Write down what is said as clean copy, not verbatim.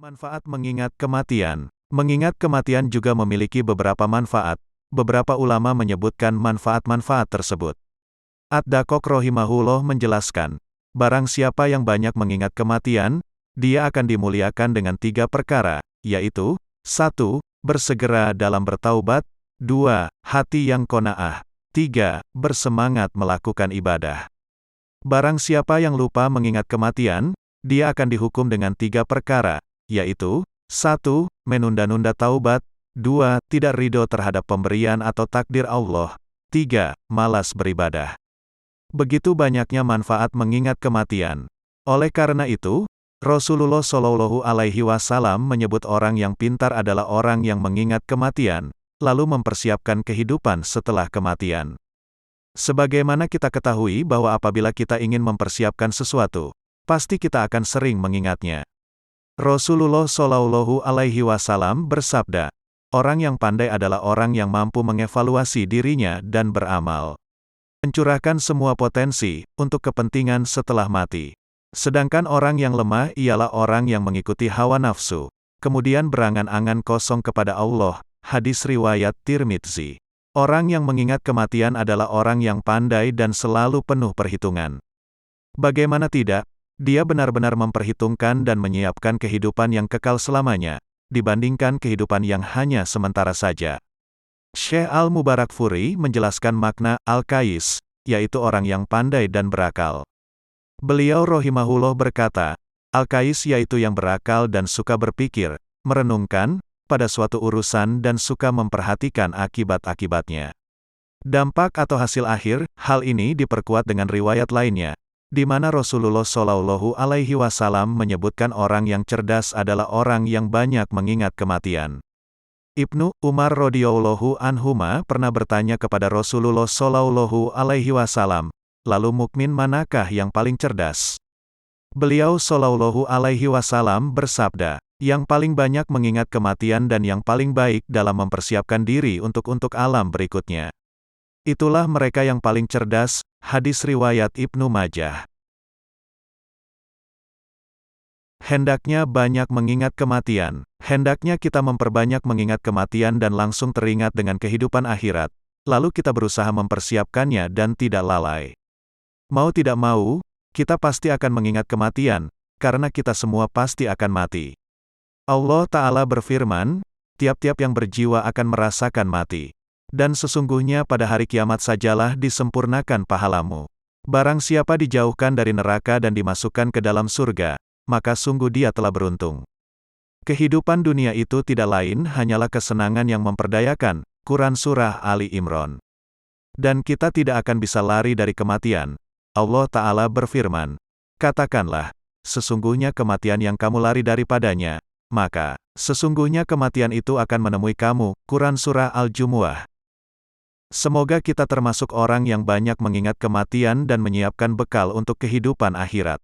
Manfaat mengingat kematian. Mengingat kematian juga memiliki beberapa manfaat. Beberapa ulama menyebutkan manfaat-manfaat tersebut. Ad-Dakok rahimahullah menjelaskan, barang siapa yang banyak mengingat kematian, dia akan dimuliakan dengan 3 perkara, yaitu, 1. Bersegera dalam bertaubat, 2. Hati yang qanaah, 3. Bersemangat melakukan ibadah. Barang siapa yang lupa mengingat kematian, dia akan dihukum dengan 3 perkara, yaitu, 1. Menunda-nunda taubat, 2. Tidak ridho terhadap pemberian atau takdir Allah, 3. Malas beribadah. Begitu banyaknya manfaat mengingat kematian. Oleh karena itu, Rasulullah Shallallahu Alaihi Wasallam menyebut orang yang pintar adalah orang yang mengingat kematian, lalu mempersiapkan kehidupan setelah kematian. Sebagaimana kita ketahui bahwa apabila kita ingin mempersiapkan sesuatu, pasti kita akan sering mengingatnya. Rasulullah Shallallahu Alaihi Wasallam bersabda, orang yang pandai adalah orang yang mampu mengevaluasi dirinya dan beramal. Mencurahkan semua potensi untuk kepentingan setelah mati. Sedangkan orang yang lemah ialah orang yang mengikuti hawa nafsu, kemudian berangan-angan kosong kepada Allah. Hadis riwayat Tirmidzi. Orang yang mengingat kematian adalah orang yang pandai dan selalu penuh perhitungan. Bagaimana tidak? Dia benar-benar memperhitungkan dan menyiapkan kehidupan yang kekal selamanya, dibandingkan kehidupan yang hanya sementara saja. Syekh Al-Mubarakfuri menjelaskan makna Al-Kais, yaitu orang yang pandai dan berakal. Beliau rahimahullah berkata, Al-Kais yaitu yang berakal dan suka berpikir, merenungkan, pada suatu urusan dan suka memperhatikan akibat-akibatnya. Dampak atau hasil akhir, hal ini diperkuat dengan riwayat lainnya, di mana Rasulullah Shallallahu Alaihi Wasallam menyebutkan orang yang cerdas adalah orang yang banyak mengingat kematian. Ibnu Umar radhiyallahu anhuma pernah bertanya kepada Rasulullah Shallallahu Alaihi Wasallam, lalu mukmin manakah yang paling cerdas? Beliau Shallallahu Alaihi Wasallam bersabda, yang paling banyak mengingat kematian dan yang paling baik dalam mempersiapkan diri untuk alam berikutnya. Itulah mereka yang paling cerdas. Hadis riwayat Ibnu Majah. Hendaknya banyak mengingat kematian. Hendaknya kita memperbanyak mengingat kematian dan langsung teringat dengan kehidupan akhirat. Lalu kita berusaha mempersiapkannya dan tidak lalai. Mau tidak mau, kita pasti akan mengingat kematian, karena kita semua pasti akan mati. Allah Ta'ala berfirman, tiap-tiap yang berjiwa akan merasakan mati. Dan sesungguhnya pada hari kiamat sajalah disempurnakan pahalamu. Barang siapa dijauhkan dari neraka dan dimasukkan ke dalam surga, maka sungguh dia telah beruntung. Kehidupan dunia itu tidak lain hanyalah kesenangan yang memperdayakan. Quran Surah Ali Imran. Dan kita tidak akan bisa lari dari kematian. Allah Ta'ala berfirman, katakanlah, sesungguhnya kematian yang kamu lari daripadanya, maka, sesungguhnya kematian itu akan menemui kamu. Quran Surah Al-Jumu'ah. Semoga kita termasuk orang yang banyak mengingat kematian dan menyiapkan bekal untuk kehidupan akhirat.